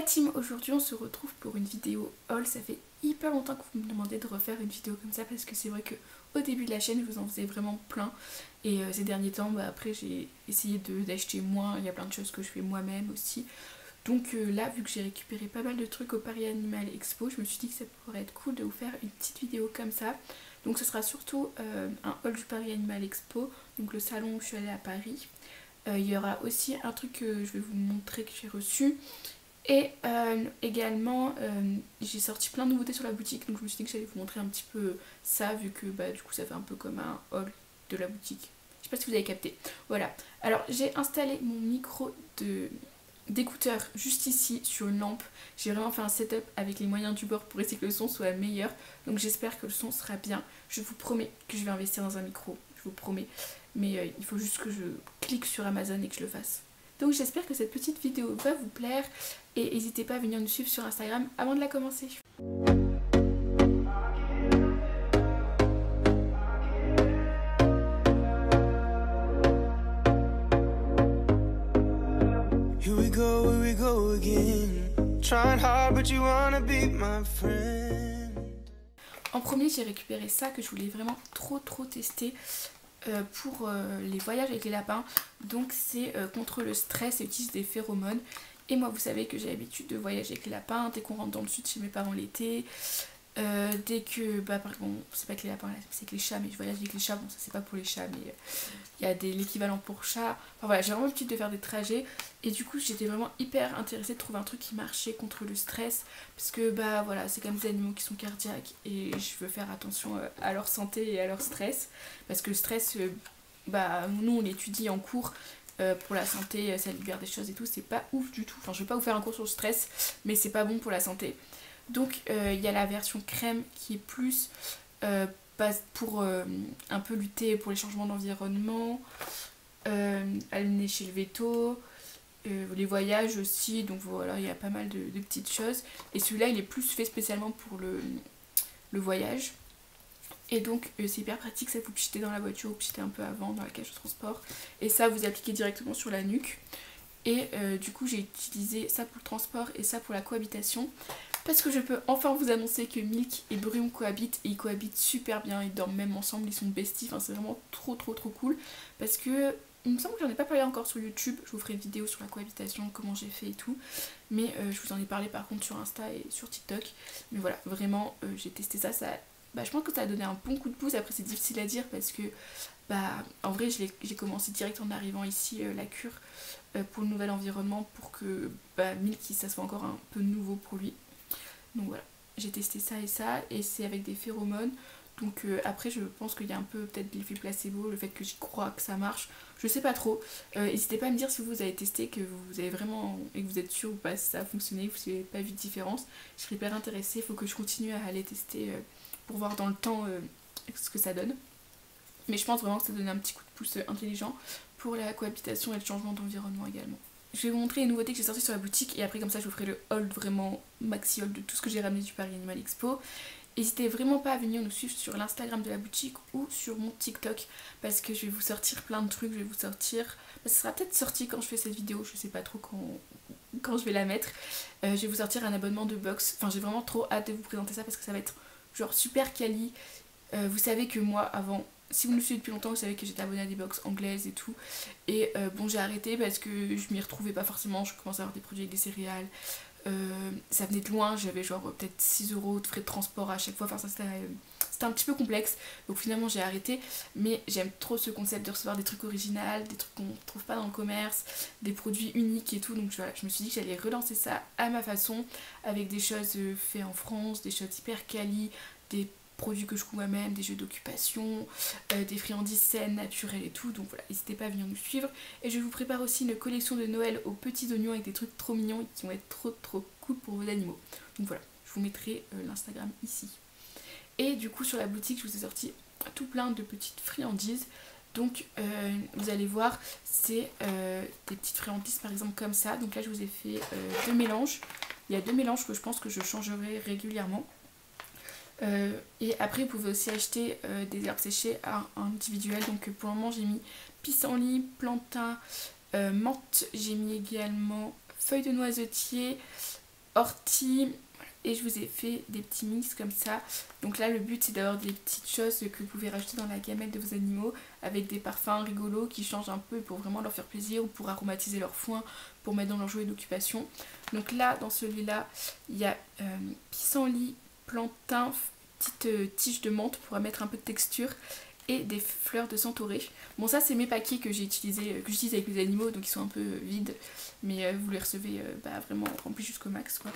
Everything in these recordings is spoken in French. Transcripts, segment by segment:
team, aujourd'hui on se retrouve pour une vidéo haul. Ça fait hyper longtemps que vous me demandez de refaire une vidéo comme ça parce que c'est vrai que au début de la chaîne je vous en faisais vraiment plein et ces derniers temps après j'ai essayé d'acheter moins, il y a plein de choses que je fais moi-même aussi. Donc là, vu que j'ai récupéré pas mal de trucs au Paris Animal Expo, je me suis dit que ça pourrait être cool de vous faire une petite vidéo comme ça. Donc ce sera surtout un haul du Paris Animal Expo, donc le salon où je suis allée à Paris. Il y aura aussi un truc que je vais vous montrer que j'ai reçu. Et également, j'ai sorti plein de nouveautés sur la boutique, donc je me suis dit que j'allais vous montrer un petit peu ça, vu que du coup ça fait un peu comme un haul de la boutique. Je sais pas si vous avez capté. Voilà. Alors j'ai installé mon micro d'écouteur juste ici sur une lampe. J'ai vraiment fait un setup avec les moyens du bord pour essayer que le son soit meilleur. Donc j'espère que le son sera bien. Je vous promets que je vais investir dans un micro, je vous promets. Mais il faut juste que je clique sur Amazon et que je le fasse. Donc j'espère que cette petite vidéo va vous plaire et n'hésitez pas à venir nous suivre sur Instagram avant de la commencer. Here we go again. Trying hard but you wanna be my friend. En premier, j'ai récupéré ça que je voulais vraiment trop tester pour les voyages avec les lapins. Donc c'est contre le stress et utilise des phéromones. Et moi vous savez que j'ai l'habitude de voyager avec les lapins dès qu'on rentre dans le sud chez mes parents l'été. Dès que, bon, c'est pas que les lapins, c'est que les chats, mais je voyage avec les chats, bon ça c'est pas pour les chats, mais il y a l'équivalent pour chats. Enfin voilà, j'ai vraiment l'habitude de faire des trajets et du coup j'étais vraiment hyper intéressée de trouver un truc qui marchait contre le stress parce que voilà, c'est comme des animaux qui sont cardiaques et je veux faire attention à leur santé et à leur stress parce que le stress, nous on l'étudie en cours. Pour la santé, ça libère des choses et tout, c'est pas ouf du tout. Enfin, je vais pas vous faire un cours sur le stress, mais c'est pas bon pour la santé. Donc, il y a la version crème qui est plus pour un peu lutter pour les changements d'environnement, aller chez le veto, les voyages aussi. Donc voilà, il y a pas mal de petites choses. Et celui-là, il est plus fait spécialement pour le voyage. Et donc c'est hyper pratique, ça vous pichetez dans la voiture, vous pichetez un peu avant dans la cage de transport et ça vous appliquez directement sur la nuque. Et du coup j'ai utilisé ça pour le transport et ça pour la cohabitation parce que je peux enfin vous annoncer que Milk et Brume cohabitent et ils cohabitent super bien, ils dorment même ensemble, ils sont besties, enfin c'est vraiment trop cool parce que il me semble que j'en ai pas parlé encore sur YouTube, je vous ferai une vidéo sur la cohabitation, comment j'ai fait et tout, mais je vous en ai parlé par contre sur Insta et sur TikTok. Mais voilà, vraiment j'ai testé ça, je pense que ça a donné un bon coup de pouce. Après c'est difficile à dire parce que en vrai j'ai commencé direct en arrivant ici la cure pour le nouvel environnement pour que Milky ça soit encore un peu nouveau pour lui. Donc voilà, j'ai testé ça et c'est avec des phéromones. Donc après je pense qu'il y a un peu peut-être l'effet placebo, le fait que j'y crois que ça marche, je sais pas trop. N'hésitez pas à me dire si vous avez testé, que vous avez vraiment et que vous êtes sûr ou pas si ça a fonctionné, si vous n'avez pas vu de différence. Je serais hyper intéressée, il faut que je continue à aller tester pour voir dans le temps ce que ça donne. Mais je pense vraiment que ça donne un petit coup de pouce intelligent pour la cohabitation et le changement d'environnement également. Je vais vous montrer les nouveautés que j'ai sorties sur la boutique et après comme ça je vous ferai le haul vraiment maxi haul de tout ce que j'ai ramené du Paris Animal Expo. N'hésitez vraiment pas à venir nous suivre sur l'Instagram de la boutique ou sur mon TikTok parce que je vais vous sortir plein de trucs, je vais vous sortir... ça sera peut-être sorti quand je fais cette vidéo, je sais pas trop quand je vais la mettre. Je vais vous sortir un abonnement de box, enfin j'ai vraiment trop hâte de vous présenter ça parce que ça va être genre super quali. Vous savez que moi avant, si vous me suivez depuis longtemps, vous savez que j'étais abonnée à des box anglaises et tout. Et bon j'ai arrêté parce que je m'y retrouvais pas forcément, je commençais à avoir des produits avec des céréales. Ça venait de loin, j'avais genre peut-être 6 € de frais de transport à chaque fois, enfin ça c'était un petit peu complexe, donc finalement j'ai arrêté, mais j'aime trop ce concept de recevoir des trucs originaux, des trucs qu'on trouve pas dans le commerce, des produits uniques et tout, donc voilà, je me suis dit que j'allais relancer ça à ma façon, avec des choses faites en France, des choses hyper quali, des produits que je couds moi-même, des jeux d'occupation, des friandises saines, naturelles et tout. Donc voilà, n'hésitez pas à venir nous suivre. Et je vous prépare aussi une collection de Noël aux petits oignons avec des trucs trop mignons et qui vont être trop cool pour vos animaux. Donc voilà, je vous mettrai l'Instagram ici. Et du coup sur la boutique, je vous ai sorti tout plein de petites friandises. Donc vous allez voir, c'est des petites friandises par exemple comme ça. Donc là je vous ai fait deux mélanges. Il y a deux mélanges que je pense que je changerai régulièrement. Et après vous pouvez aussi acheter des herbes séchées à individuel. Donc pour le moment j'ai mis pissenlit, plantain, menthe, j'ai mis également feuilles de noisetier, ortie. Et je vous ai fait des petits mix comme ça. Donc là le but c'est d'avoir des petites choses que vous pouvez rajouter dans la gamelle de vos animaux, avec des parfums rigolos qui changent un peu pour vraiment leur faire plaisir, ou pour aromatiser leur foin, pour mettre dans leur jouet d'occupation. Donc là dans celui-là il y a pissenlit, plantain, petite tige de menthe pour mettre un peu de texture, et des fleurs de centaurée. Bon ça c'est mes paquets que j'utilise avec les animaux, donc ils sont un peu vides, mais vous les recevez vraiment remplis jusqu'au max quoi.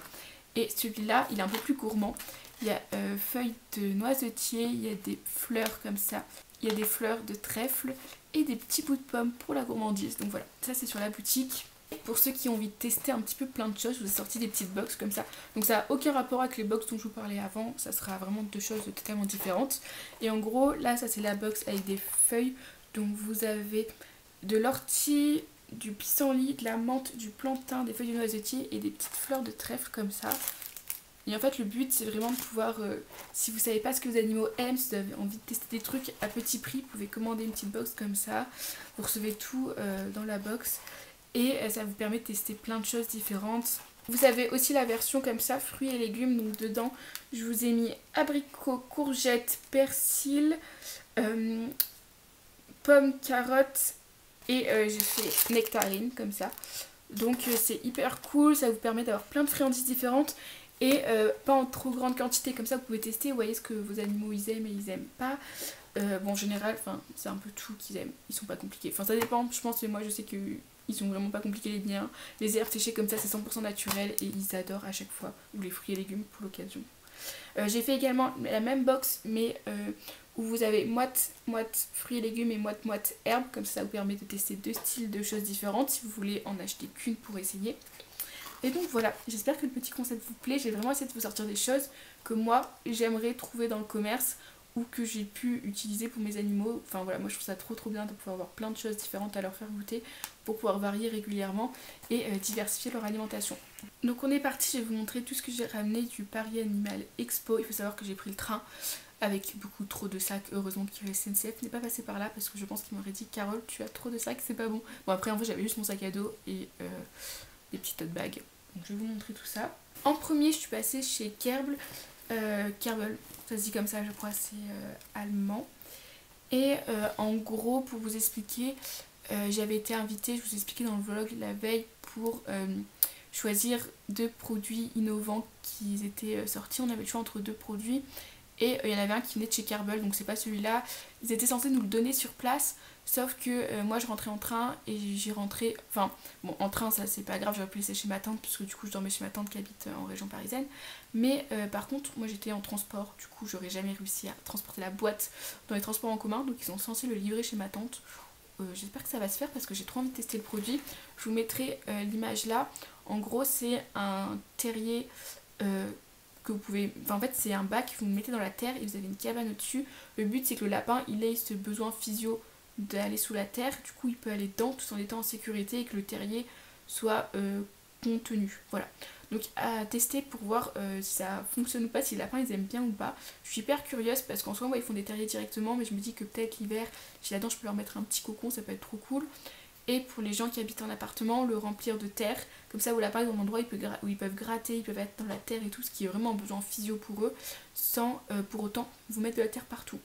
Et celui-là, il est un peu plus gourmand. Il y a feuilles de noisetier, il y a des fleurs comme ça, il y a des fleurs de trèfle et des petits bouts de pommes pour la gourmandise. Donc voilà, ça c'est sur la boutique. Pour ceux qui ont envie de tester un petit peu plein de choses, je vous ai sorti des petites box comme ça. Donc ça n'a aucun rapport avec les box dont je vous parlais avant, ça sera vraiment deux choses totalement différentes. Et en gros, là ça c'est la box avec des feuilles. Donc vous avez de l'ortie, du pissenlit, de la menthe, du plantain, des feuilles de noisetier et des petites fleurs de trèfle comme ça. Et en fait le but c'est vraiment de pouvoir, si vous savez pas ce que vos animaux aiment, si vous avez envie de tester des trucs à petit prix, vous pouvez commander une petite box comme ça. Vous recevez tout dans la box et ça vous permet de tester plein de choses différentes. Vous avez aussi la version comme ça, fruits et légumes, donc dedans je vous ai mis abricots, courgettes, persil, pommes, carottes, et j'ai fait nectarine comme ça. Donc c'est hyper cool, ça vous permet d'avoir plein de friandises différentes et pas en trop grande quantité, comme ça vous pouvez tester, vous voyez ce que vos animaux ils aiment et ils aiment pas. Bon en général c'est un peu tout qu'ils aiment, ils sont pas compliqués, enfin ça dépend je pense, mais moi je sais qu'ils sont vraiment pas compliqués les miens. Les herbes séchées comme ça c'est 100% naturel et ils adorent à chaque fois, ou les fruits et légumes pour l'occasion. J'ai fait également la même box mais où vous avez moite fruits et légumes et moite herbes, comme ça vous permet de tester deux styles de choses différentes si vous voulez en acheter qu'une pour essayer. Et donc voilà, j'espère que le petit concept vous plaît. J'ai vraiment essayé de vous sortir des choses que moi j'aimerais trouver dans le commerce ou que j'ai pu utiliser pour mes animaux. Enfin voilà, moi je trouve ça trop bien de pouvoir avoir plein de choses différentes à leur faire goûter pour pouvoir varier régulièrement et diversifier leur alimentation. Donc on est parti, je vais vous montrer tout ce que j'ai ramené du Paris Animal Expo. Il faut savoir que j'ai pris le train avec beaucoup trop de sacs. Heureusement que la SNCF n'est pas passé par là parce que je pense qu'il m'aurait dit Carole tu as trop de sacs, c'est pas bon. Bon après en fait j'avais juste mon sac à dos et des petites tote bags. Donc je vais vous montrer tout ça. En premier je suis passée chez Kerbel, ça se dit comme ça je crois, c'est allemand. Et en gros pour vous expliquer, j'avais été invitée, je vous ai expliqué dans le vlog la veille, pour choisir deux produits innovants qui étaient sortis. On avait le choix entre deux produits. Et il y en avait un qui venait de chez Kerbel, donc c'est pas celui-là. Ils étaient censés nous le donner sur place, sauf que moi je rentrais en train et j'ai rentré... Enfin, bon, en train ça c'est pas grave, j'aurais pu laisser chez ma tante, puisque du coup je dormais chez ma tante qui habite en région parisienne. Mais par contre, moi j'étais en transport, du coup j'aurais jamais réussi à transporter la boîte dans les transports en commun, donc ils sont censés le livrer chez ma tante. J'espère que ça va se faire parce que j'ai trop envie de tester le produit. Je vous mettrai l'image là. En gros c'est un terrier... que vous pouvez, enfin en fait c'est un bac que vous mettez dans la terre et vous avez une cabane au-dessus. Le but c'est que le lapin il ait ce besoin physio d'aller sous la terre, du coup il peut aller dedans tout en étant en sécurité et que le terrier soit contenu. Voilà, donc à tester pour voir si ça fonctionne ou pas, si les lapins ils aiment bien ou pas. Je suis hyper curieuse parce qu'en soi moi ils font des terriers directement, mais je me dis que peut-être l'hiver si là-dedans je peux leur mettre un petit cocon, ça peut être trop cool. Et pour les gens qui habitent en appartement, le remplir de terre, comme ça où lapin ils ont un endroit où ils peuvent gratter, ils peuvent être dans la terre et tout, ce qui est vraiment un besoin physio pour eux, sans pour autant vous mettre de la terre partout.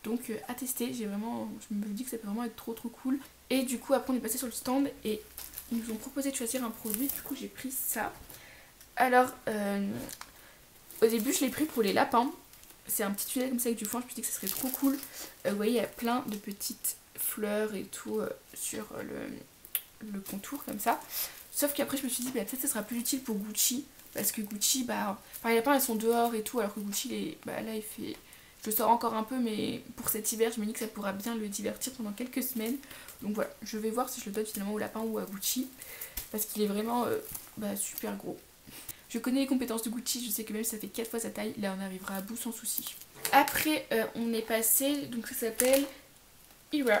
Donc à tester, je me dis que ça peut vraiment être trop cool. Et du coup après on est passé sur le stand et ils nous ont proposé de choisir un produit, du coup j'ai pris ça. Alors au début je l'ai pris pour les lapins, c'est un petit tunnel comme ça avec du foin, je me suis dit que ça serait trop cool. Vous voyez il y a plein de petites fleurs et tout sur le contour comme ça. Sauf qu'après je me suis dit peut-être ça sera plus utile pour Gucci, parce que Gucci les lapins elles sont dehors et tout, alors que Gucci là il fait, je sors encore un peu, mais pour cet hiver je me dis que ça pourra bien le divertir pendant quelques semaines. Donc voilà, je vais voir si je le donne finalement au lapin ou à Gucci, parce qu'il est vraiment super gros. Je connais les compétences de Gucci, je sais que même si ça fait 4 fois sa taille, là on arrivera à bout sans souci. Après on est passé, donc ça s'appelle Ira,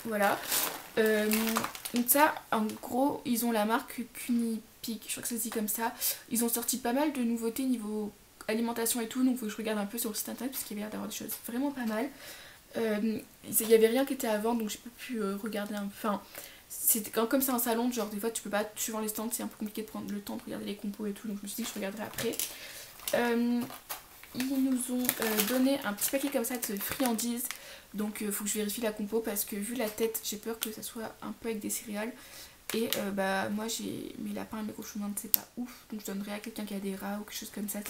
voilà. Donc ça en gros ils ont la marque Cunipic, je crois que ça se dit comme ça. Ils ont sorti pas mal de nouveautés niveau alimentation et tout, donc faut que je regarde un peu sur le site internet parce qu'il y avait l'air d'avoir des choses vraiment pas mal. Il y avait rien qui était à vendre, donc j'ai pas pu regarder enfin c'est comme c'est un salon, genre des fois tu peux pas, suivant les stands c'est un peu compliqué de prendre le temps de regarder les compos et tout, donc je me suis dit que je regarderai après. Ils nous ont donné un petit paquet comme ça de friandises, donc faut que je vérifie la compo parce que vu la tête j'ai peur que ça soit un peu avec des céréales. Et bah moi j'ai mes lapins et mes cochons d'Inde, c'est pas ouf, donc je donnerai à quelqu'un qui a des rats ou quelque chose comme ça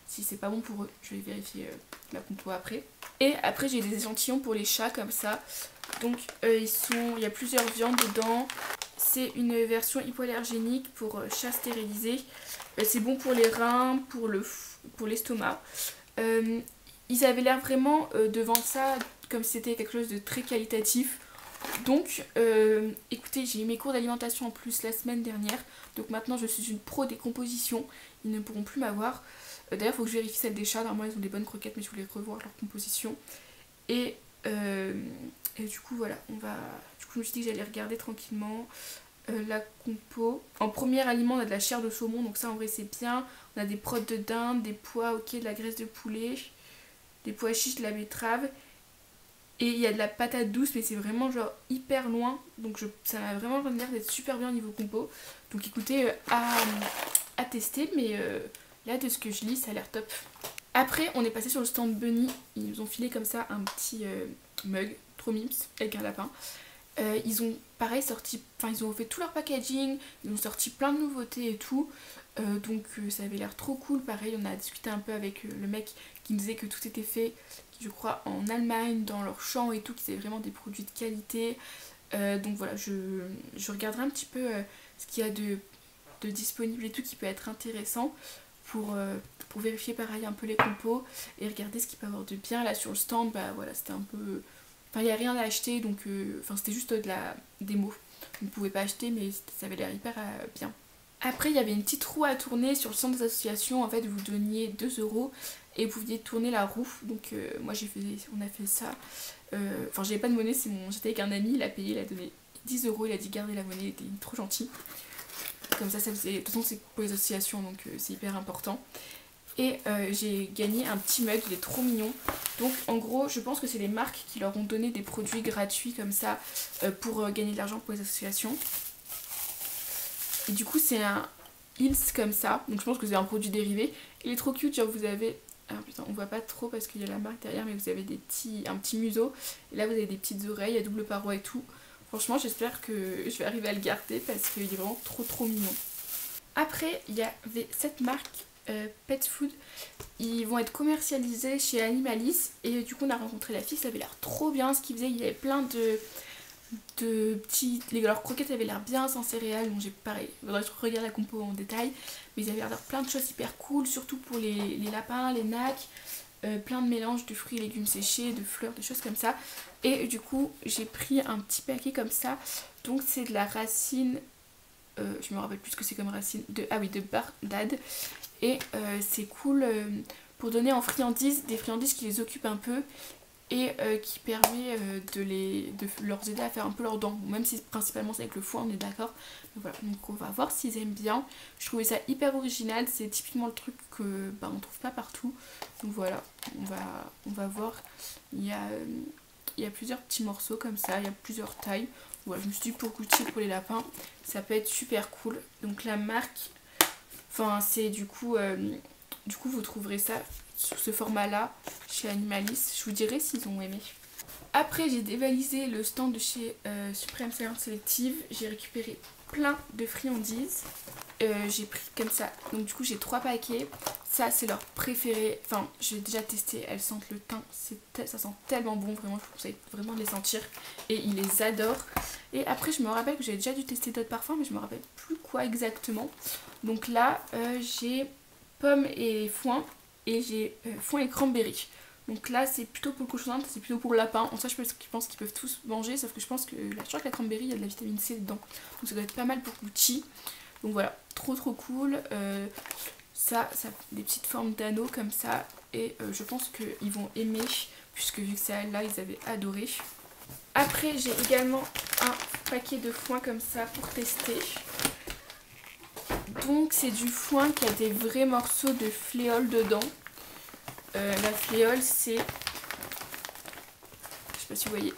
si c'est pas bon pour eux. Je vais vérifier la compo après. Et après j'ai des échantillons pour les chats comme ça. Donc il y a plusieurs viandes dedans. C'est une version hypoallergénique pour chats stérilisés. C'est bon pour les reins, pour l'estomac. Ils avaient l'air vraiment de vendre ça comme si c'était quelque chose de très qualitatif. Donc écoutez, j'ai eu mes cours d'alimentation en plus la semaine dernière, donc maintenant je suis une pro des compositions, ils ne pourront plus m'avoir. D'ailleurs il faut que je vérifie celle des chats, normalement ils ont des bonnes croquettes mais je voulais revoir leur composition. Et du coup voilà, du coup je me suis dit que j'allais regarder tranquillement la compo. En premier aliment on a de la chair de saumon, donc ça en vrai c'est bien. On a des protes de dinde, des pois, ok, de la graisse de poulet, des pois chiches, de la betterave. Et il y a de la patate douce, mais c'est vraiment genre hyper loin. Donc ça m'a vraiment l'air d'être super bien au niveau compo. Donc écoutez, à tester, mais là de ce que je lis, ça a l'air top. Après, on est passé sur le stand Bunny. Ils nous ont filé comme ça un petit mug, trop mimes, avec un lapin. Ils ont pareil sorti, enfin ils ont fait tout leur packaging, ils ont sorti plein de nouveautés et tout. Donc ça avait l'air trop cool. Pareil, on a discuté un peu avec le mec qui nous disait que tout était fait, je crois en Allemagne, dans leur champ et tout, qu'ils avaient vraiment des produits de qualité. Donc voilà, je regarderai un petit peu ce qu'il y a de disponible et tout qui peut être intéressant pour vérifier pareil un peu les compos et regarder ce qu'il peut y avoir de bien. Là sur le stand, bah voilà, c'était un peu... Enfin il n'y a rien à acheter, donc c'était juste de la démo. Vous ne pouvez pas acheter, mais ça avait l'air hyper bien. Après il y avait une petite roue à tourner sur le centre des associations, en fait vous donniez 2 € et vous pouviez tourner la roue, donc moi on a fait ça. Enfin j'avais pas de monnaie, j'étais avec un ami, il a payé, il a donné 10 €, il a dit garder la monnaie, il était trop gentil. Comme ça faisait, de toute façon c'est pour les associations donc c'est hyper important. Et j'ai gagné un petit mug, il est trop mignon. Donc en gros je pense que c'est les marques qui leur ont donné des produits gratuits comme ça pour gagner de l'argent pour les associations. Et du coup c'est un Hills comme ça, donc je pense que c'est un produit dérivé. Il est trop cute, genre vous avez... Alors putain on voit pas trop parce qu'il y a la marque derrière, mais vous avez un petit museau. Et là vous avez des petites oreilles à double paroi et tout. Franchement j'espère que je vais arriver à le garder parce qu'il est vraiment trop mignon. Après il y avait cette marque Pet Food. Ils vont être commercialisés chez Animalis. Et du coup on a rencontré la fille, ça avait l'air trop bien ce qu'ils faisaient. Il y avait plein de petits... Leurs croquettes avaient l'air bien sans céréales, donc j'ai pareil, il faudrait que je regarde la compo en détail, mais ils avaient l'air plein de choses hyper cool, surtout pour les lapins, les nacs, plein de mélanges de fruits et légumes séchés, de fleurs, de choses comme ça. Et du coup j'ai pris un petit paquet comme ça, donc c'est de la racine, je me rappelle plus ce que c'est comme racine, de bardade, et c'est cool pour donner en friandises, des friandises qui les occupent un peu, et qui permet de leur aider à faire un peu leurs dents, même si principalement c'est avec le foie, on est d'accord. Voilà, donc on va voir s'ils aiment bien. Je trouvais ça hyper original, c'est typiquement le truc que on trouve pas partout. Donc voilà, on va voir. Il y a plusieurs petits morceaux comme ça, il y a plusieurs tailles. Voilà, je me suis dit pour goûter pour les lapins, ça peut être super cool. Donc la marque, enfin c'est du coup vous trouverez ça sur ce format là chez Animalis, je vous dirai s'ils ont aimé. Après j'ai dévalisé le stand de chez Supreme Science Selective, j'ai récupéré plein de friandises, j'ai pris comme ça, donc du coup j'ai 3 paquets, ça c'est leur préféré, enfin j'ai déjà testé, elles sentent le thym, ça sent tellement bon, vraiment je vous conseille vraiment de les sentir et ils les adorent. Et après je me rappelle que j'avais déjà dû tester d'autres parfums mais je me rappelle plus quoi exactement, donc là j'ai pomme et foin, et j'ai foin et cranberry. Donc là c'est plutôt pour le cochon d'Inde, c'est plutôt pour le lapin. En soi je pense qu'ils peuvent tous manger, sauf que je pense que je crois que la cranberry il y a de la vitamine C dedans. Donc ça doit être pas mal pour Gucci. Donc voilà, trop cool. Ça des petites formes d'anneaux comme ça. Et je pense qu'ils vont aimer, puisque vu que c'est elle là, ils avaient adoré. Après j'ai également un paquet de foin comme ça pour tester. Donc c'est du foin qui a des vrais morceaux de fléole dedans. La fléole c'est, je sais pas si vous voyez,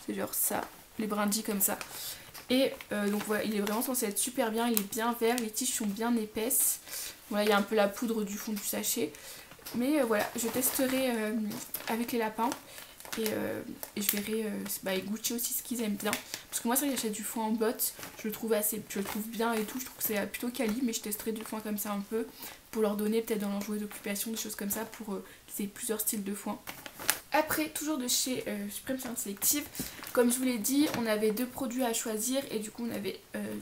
c'est genre ça, les brindilles comme ça. Et donc voilà, il est vraiment censé être super bien, il est bien vert, les tiges sont bien épaisses. Voilà, il y a un peu la poudre du fond du sachet. Mais voilà, je testerai avec les lapins. Et je verrai et Gucci aussi ce qu'ils aiment bien. Parce que moi, c'est vrai que j'achète du foin en botte, je le trouve bien et tout. Je trouve que c'est plutôt quali, mais je testerai du foin comme ça un peu pour leur donner peut-être dans leur jouet d'occupation, des choses comme ça pour qu'ils aient plusieurs styles de foin. Après, toujours de chez Supreme Science Selective, comme je vous l'ai dit, on avait 2 produits à choisir et du coup on avait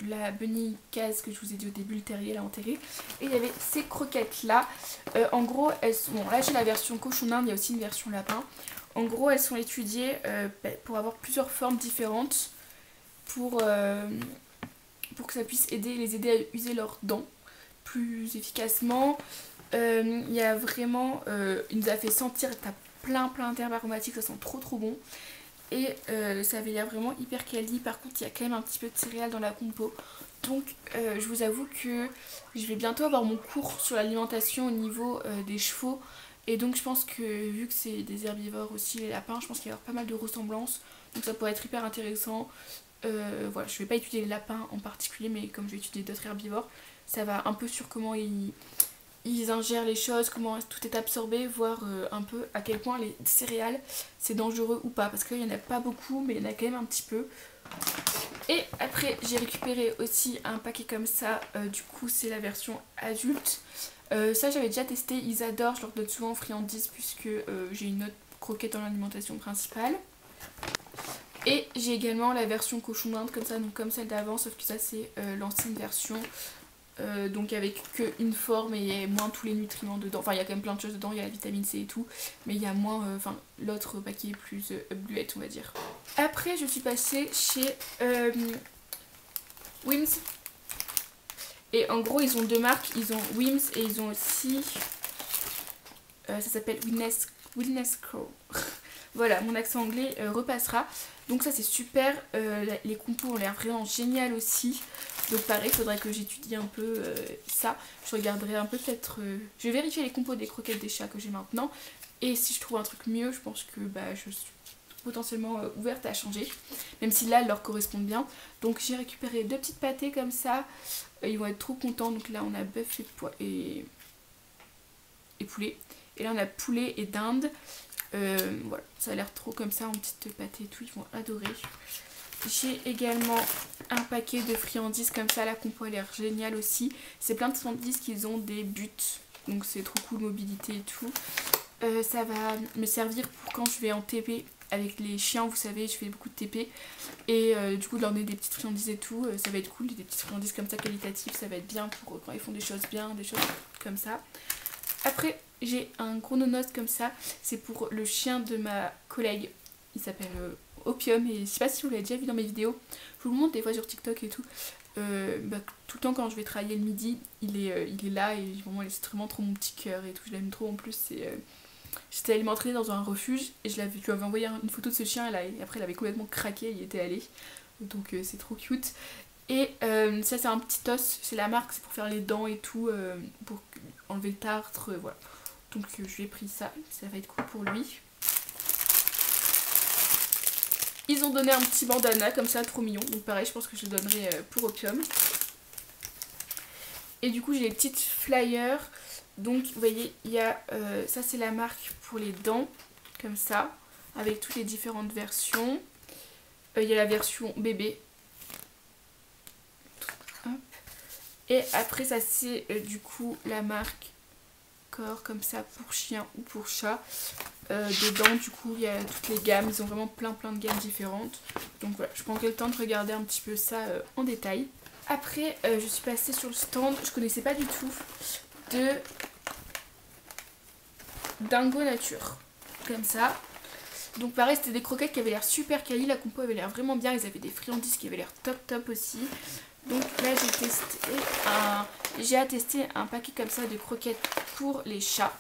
la Bunny Case que je vous ai dit au début, le terrier là enterré, et il y avait ces croquettes là. En gros, bon là j'ai la version cochon d'Inde, il y a aussi une version lapin. En gros, elles sont étudiées pour avoir plusieurs formes différentes pour que ça puisse les aider à user leurs dents plus efficacement. Il y a vraiment, il nous a fait sentir, t'as plein d'herbes aromatiques, ça sent trop bon. Et ça avait l'air vraiment hyper quali. Par contre, il y a quand même un petit peu de céréales dans la compo. Donc je vous avoue que je vais bientôt avoir mon cours sur l'alimentation au niveau des chevaux. Et donc je pense que vu que c'est des herbivores aussi, les lapins, je pense qu'il va y avoir pas mal de ressemblances. Donc ça pourrait être hyper intéressant. Voilà, je vais pas étudier les lapins en particulier, mais comme je vais étudier d'autres herbivores, ça va un peu sur comment ils ingèrent les choses, comment tout est absorbé, voir un peu à quel point les céréales c'est dangereux ou pas. Parce qu'il n'y en a pas beaucoup, mais il y en a quand même un petit peu. Et après j'ai récupéré aussi un paquet comme ça, du coup c'est la version adulte. Ça j'avais déjà testé, ils adorent, je leur donne souvent en friandises puisque j'ai une autre croquette dans l'alimentation principale. Et j'ai également la version cochon d'Inde comme ça, donc comme celle d'avant, sauf que ça c'est l'ancienne version. Donc avec qu'une forme et il y a moins tous les nutriments dedans. Enfin il y a quand même plein de choses dedans, il y a la vitamine C et tout, mais il y a moins, l'autre paquet est plus bluette on va dire. Après je suis passée chez Wims. Et en gros ils ont 2 marques, ils ont Wims et ils ont aussi, ça s'appelle Wellness Co. Voilà, mon accent anglais repassera. Donc ça c'est super, les compos ont l'air vraiment génial aussi. Donc pareil, il faudrait que j'étudie un peu ça. Je regarderai un peu peut-être, je vais vérifier les compos des croquettes des chats que j'ai maintenant. Et si je trouve un truc mieux, je pense que je suis potentiellement ouverte à changer. Même si là, elles leur correspondent bien. Donc j'ai récupéré 2 petites pâtées comme ça. Ils vont être trop contents. Donc là on a bœuf et poulet. Et là on a poulet et dinde. Voilà, ça a l'air trop comme ça en petite pâtée et tout, ils vont adorer. J'ai également un paquet de friandises comme ça, la compo a l'air géniale aussi. C'est plein de friandises qui ont des buts, donc c'est trop cool, mobilité et tout. Ça va me servir pour quand je vais en TP avec les chiens, vous savez, je fais beaucoup de TP. Et du coup de leur donner des petites friandises et tout, ça va être cool, des petites friandises comme ça qualitatives, ça va être bien pour quand ils font des choses bien, des choses comme ça. Après j'ai un gros nonos comme ça, c'est pour le chien de ma collègue, il s'appelle Opium et je sais pas si vous l'avez déjà vu dans mes vidéos, je vous le montre des fois sur TikTok et tout. Tout le temps quand je vais travailler le midi, il est là et vraiment c'est vraiment trop mon petit cœur et tout, je l'aime trop en plus. J'étais allée m'entraîner dans un refuge et je lui avais envoyé une photo de ce chien et après il avait complètement craqué, il était allé, donc c'est trop cute. Et ça c'est un petit os, c'est la marque, c'est pour faire les dents et tout, pour enlever le tartre, voilà. Donc je lui ai pris ça, ça va être cool pour lui. Ils ont donné un petit bandana comme ça, trop mignon, donc pareil je pense que je le donnerai pour Opium. Et du coup j'ai les petites flyers, donc vous voyez il y a, ça c'est la marque pour les dents, comme ça, avec toutes les différentes versions. Il y a la version bébé. Hop. Et après ça c'est du coup la marque corps comme ça pour chien ou pour chat. Dedans du coup il y a toutes les gammes, ils ont vraiment plein de gammes différentes. Donc voilà, je prendrai le temps de regarder un petit peu ça en détail. Après je suis passée sur le stand, je connaissais pas du tout, de Dingo Nature, comme ça. Donc pareil c'était des croquettes qui avaient l'air super quali, la compo avait l'air vraiment bien, ils avaient des friandises qui avaient l'air top aussi. Donc là j'ai attesté un paquet comme ça de croquettes pour les chats.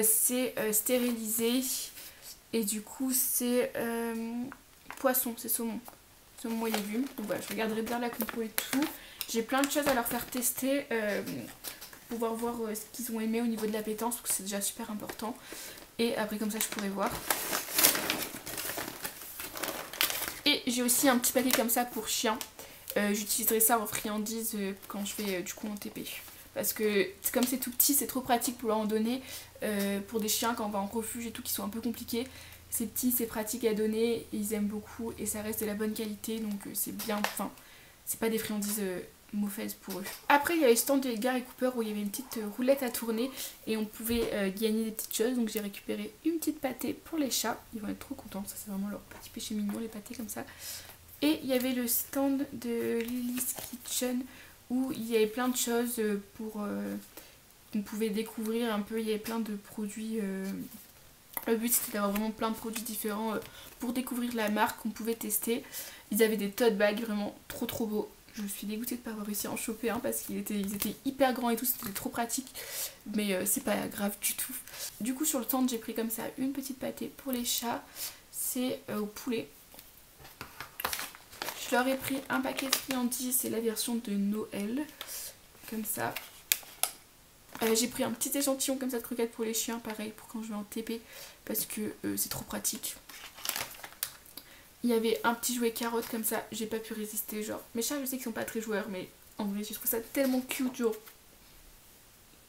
C'est stérilisé et du coup c'est poisson, c'est saumon et légumes. Donc voilà, je regarderai bien la compo et tout. J'ai plein de choses à leur faire tester pour pouvoir voir ce qu'ils ont aimé au niveau de l'appétence, parce que c'est déjà super important. Et après comme ça je pourrai voir. Et j'ai aussi un petit paquet comme ça pour chien. J'utiliserai ça en friandise quand je vais du coup en TP. Parce que comme c'est tout petit, c'est trop pratique pour leur en donner. Pour des chiens quand on va en refuge et tout qui sont un peu compliqués. C'est petit, c'est pratique à donner, et ils aiment beaucoup et ça reste de la bonne qualité. Donc c'est bien, enfin c'est pas des friandises mauvaises pour eux. Après il y avait le stand de Edgar et Cooper où il y avait une petite roulette à tourner et on pouvait gagner des petites choses. Donc j'ai récupéré une petite pâtée pour les chats. Ils vont être trop contents, ça c'est vraiment leur petit péché mignon, les pâtés comme ça. Et il y avait le stand de Lily's Kitchen où il y avait plein de choses pour qu'on pouvait découvrir un peu. Il y avait plein de produits. Le but c'était d'avoir vraiment plein de produits différents pour découvrir la marque qu'on pouvait tester. Ils avaient des tote bags vraiment trop beaux. Je suis dégoûtée de ne pas avoir réussi à en choper un parce qu'ils étaient hyper grands et tout, c'était trop pratique. Mais c'est pas grave du tout. Du coup sur le stand j'ai pris comme ça une petite pâtée pour les chats. C'est au poulet. Je leur ai pris un paquet de friandises, c'est la version de Noël. Comme ça. J'ai pris un petit échantillon comme ça de croquettes pour les chiens, pareil pour quand je vais en TP. Parce que c'est trop pratique. Il y avait un petit jouet carotte comme ça, j'ai pas pu résister, genre. Mes chats je sais qu'ils sont pas très joueurs, mais en vrai je trouve ça tellement cute, genre.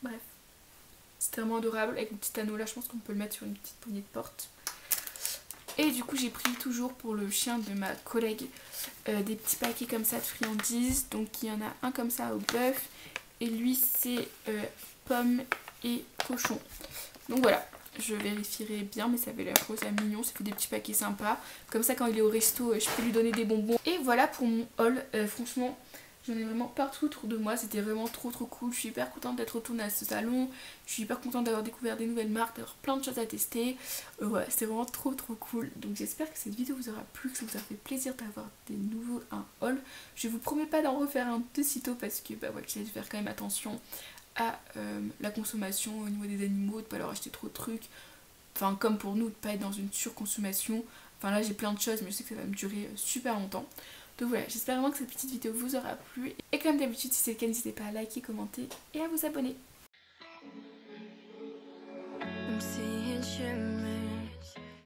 Bref. C'était vraiment adorable, avec mon petit anneau là, je pense qu'on peut le mettre sur une petite poignée de porte. Et du coup j'ai pris toujours pour le chien de ma collègue des petits paquets comme ça de friandises. Donc il y en a un comme ça au bœuf et lui c'est pommes et cochon. Donc voilà, je vérifierai bien mais ça avait l'air ça mignon, ça fait des petits paquets sympas. Comme ça quand il est au resto je peux lui donner des bonbons. Et voilà pour mon haul, franchement j'en ai vraiment partout autour de moi, c'était vraiment trop cool. Je suis hyper contente d'être retournée à ce salon, je suis hyper contente d'avoir découvert des nouvelles marques, d'avoir plein de choses à tester. Ouais, c'était vraiment trop cool. Donc j'espère que cette vidéo vous aura plu, que ça vous a fait plaisir d'avoir un haul. Je vous promets pas d'en refaire un de sitôt parce que bah ouais, j'essaie de faire quand même attention à la consommation au niveau des animaux, de pas leur acheter trop de trucs. Enfin comme pour nous, de pas être dans une surconsommation. Enfin là j'ai plein de choses mais je sais que ça va me durer super longtemps. Donc voilà, j'espère vraiment que cette petite vidéo vous aura plu. Et comme d'habitude, si c'est le cas, n'hésitez pas à liker, commenter et à vous abonner. I'm seeing